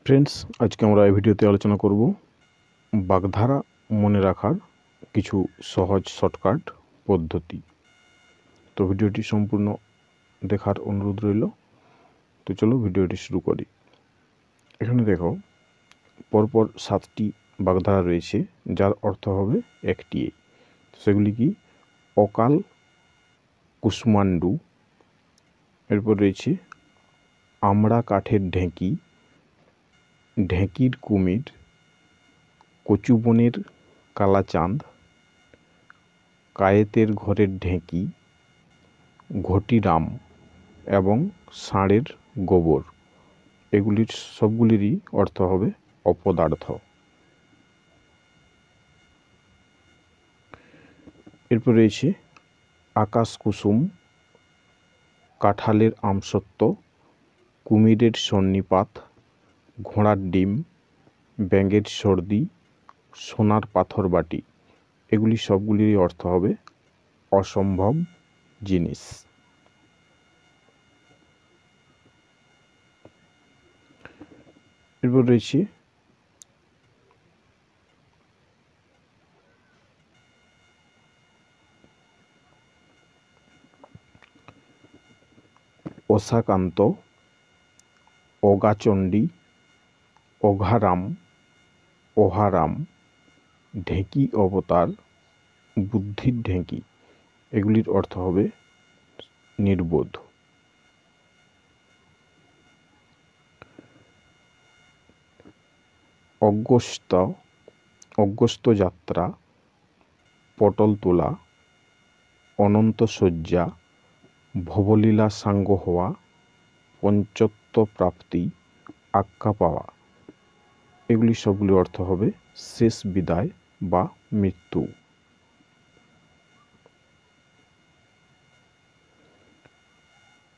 Friends, আজকে আমরা এই ভিডিওতে আলোচনা করব বাগধারা মনে রাখার কিছু সহজ শর্টকাট পদ্ধতি। তো ভিডিওটি সম্পূর্ণ দেখার অনুরোধ রইল। তো চলো ভিডিওটি শুরু করি। এখানে দেখো, পরপর 7টি বাগধারা রয়েছে, যার অর্থ হবে একটি। সেগুলি কি? অকাল, কুষ্মান্ডু, এরপর রয়েছে আমড়া কাঠের ঢেঁকি, ঢেঁকির কুমির, কচুবনের কালাচাঁদ, কায়েতের ঘরের ঢেঁকি, ঘটিরাম এবং ষাঁড়ের গোবর। এগুলির সবগুলিরই অর্থ হবে অপদার্থ। এরপর রয়েছে আকাশ কুসুম, কাঁঠালের আমসত্ব, কুমিরের সন্নিপাত, ঘোড়ার ডিম, ব্যাঙের সর্দি, সোনার পাথর বাটি। এগুলি সবগুলিরই অর্থ হবে অসম্ভব জিনিস। এরপর রয়েছে অশাকান্ত, অগাচণ্ডী, অঘারাম, ওহারাম, ঢেঁকি অবতার, বুদ্ধির ঢেঁকি। এগুলির অর্থ হবে নির্বোধ। অগস্ত্য যাত্রা, পটল তোলা, অনন্ত শয্যা, ভবলীলা সাঙ্গ হওয়া, পঞ্চত্ব প্রাপ্তি, আজ্ঞা পাওয়া। এগুলি সবগুলি অর্থ হবে শেষ বিদায় বা মৃত্যু।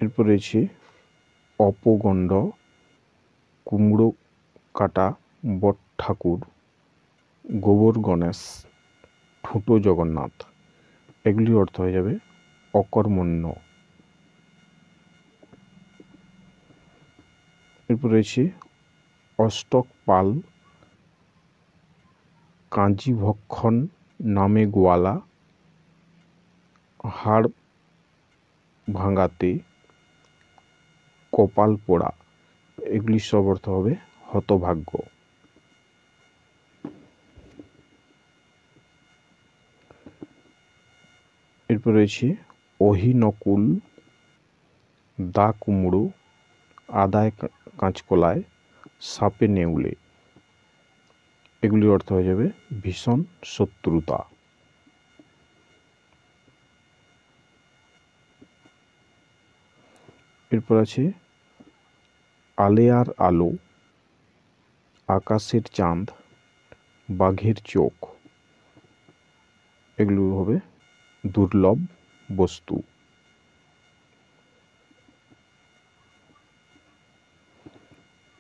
এরপর রয়েছে অপগণ্ড, কুমড়ো কাটা বট ঠাকুর, গোবর গণেশ, ঠুটো জগন্নাথ। এগুলির অর্থ হয়ে যাবে অকর্মণ্য। এরপর রয়েছে অষ্টক পাল, কাঁজি ভক্ষণ নামে গোয়ালা, হাড় ভাঙাতে, কপাল পোড়া। এগুলি সব অর্থ হবে হতভাগ্য। এরপর রয়েছে অহিনকুল, দা কুমড়ো, আদায় কাঁচকলায়, সাপে নেউলে। এগুলির অর্থ হয়ে যাবে ভীষণ শত্রুতা। এরপর আছে আলেয়ার আলো, আকাশের চাঁদ, বাঘের চোখ। এগুলো হবে দুর্লভ বস্তু।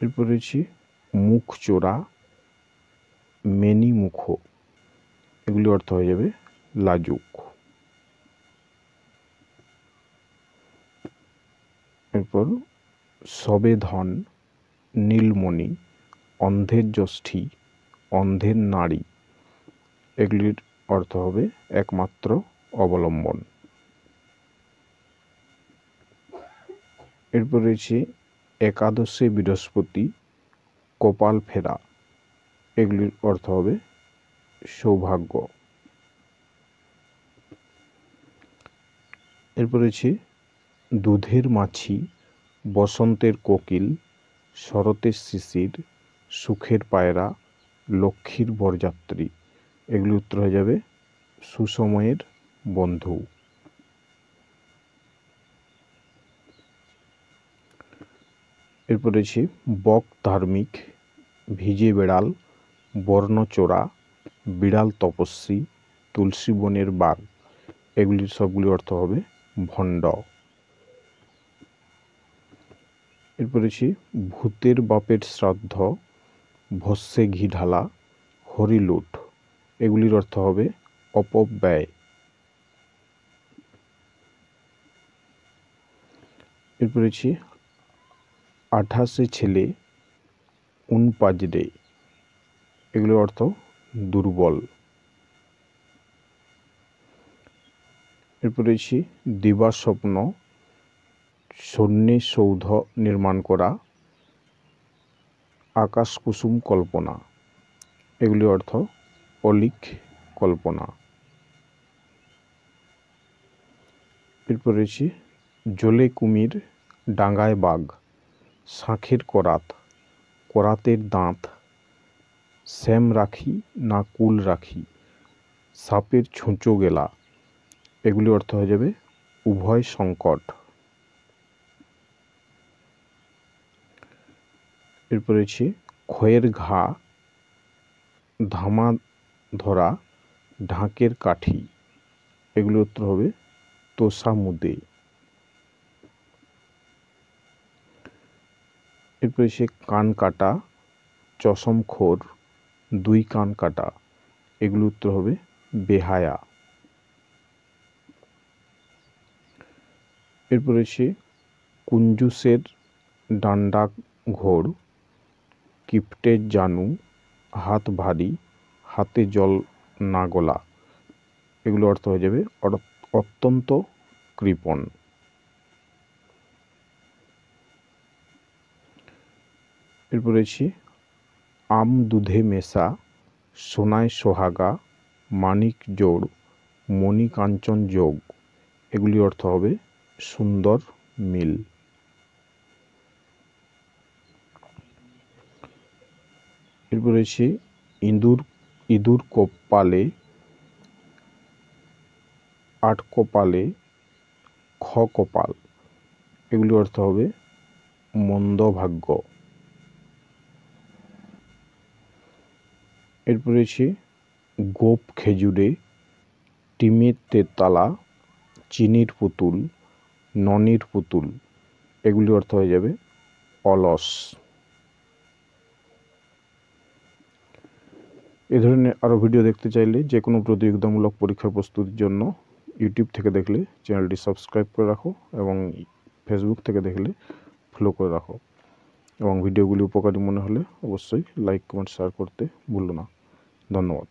এরপর রয়েছে মুখ চোরা, মেনি মুখ। এগুলি অর্থ হয়ে যাবে লাজুক। এরপর সবে ধন, নীলমণি, অন্ধের জ্যোষ্ঠী, অন্ধের নারী। এগুলির অর্থ হবে একমাত্র অবলম্বন। এরপর রয়েছে একাদশে বৃহস্পতি, কপাল ফেরা। এগুলির অর্থ হবে সৌভাগ্য। এরপর রয়েছে দুধের মাছি, বসন্তের কোকিল, শরতের শিশির, সুখের পায়রা, লক্ষ্মীর বরযাত্রী। এগুলি উত্তর হয়ে যাবে সুসময়ের বন্ধু। এরপর রয়েছে বক ধার্মিক, ভিজে বেড়াল, বর্ণচোরা, বিড়াল তপস্বী, তুলসী বনের বাঘ। এগুলির সবগুলি অর্থ হবে ভণ্ড। এরপর রয়েছে ভূতের বাপের শ্রাদ্ধ, ভস্যে ঘি ঢালা, হরিলুট। এগুলির অর্থ হবে অপব্যয়। এরপর রয়েছে 28 ছেলে, উনপাজরে, এগুলির অর্থ দুর্বল। এরপর রয়েছে দিবাস্বপ্ন, সন্ন্যাস সৌধ নির্মাণ করা, আকাশ কুসুম কল্পনা, এগুলির অর্থ অলিক কল্পনা। এরপর রয়েছে জলে কুমির, ডাঙায় বাঘ, শাঁখের করাত, করাতের দাঁত, শ্যাম রাখি না কুল রাখি, সাপের ছুঁচো গেলা, এগুলি অর্থ হয়ে যাবে উভয় সংকট। এরপর রয়েছে ক্ষয়ের ঘা, ধামা ধরা, ঢাকের কাঠি, এগুলি উত্তর হবে তোষা মুদে। এরপর রয়েছে কান কাটা, চশমখোর, দুই কান কাটা, এগুলি উত্তর হবে বেহায়া। এরপর রয়েছে কুঞ্জুসের ডান্ডা ঘোর, কিপ্টের জানু, হাত ভারী, হাতে জল না গলা, এগুলো অর্থ হয়ে যাবে অত্যন্ত কৃপণ। এরপর রয়েছে আম দুধে মেশা, সোনায় সোহাগা, মানিক জোড়, মণি কাঞ্চন যোগ, এগুলি অর্থ হবে সুন্দর মিল। এরপর রয়েছে ইঁদুর কপালে, আট কপালে, খ কপাল, এগুলি অর্থ হবে মন্দ ভাগ্য। এরপর রয়েছে গোপ খেজুরে, টিমের তেতলা, চিনির পুতুল, ননির পুতুল, এগুলি অর্থ হয়ে যাবে অলস। এ ধরনের আরও ভিডিও দেখতে চাইলে যে কোনো প্রতিযোগিতামূলক পরীক্ষার প্রস্তুতির জন্য ইউটিউব থেকে দেখলে চ্যানেলটি সাবস্ক্রাইব করে রাখো এবং ফেসবুক থেকে দেখলে ফলো করে রাখো, এবং ভিডিওগুলি উপকারী মনে হলে অবশ্যই লাইক কমেন্ট শেয়ার করতে ভুলো না। ধন্যবাদ।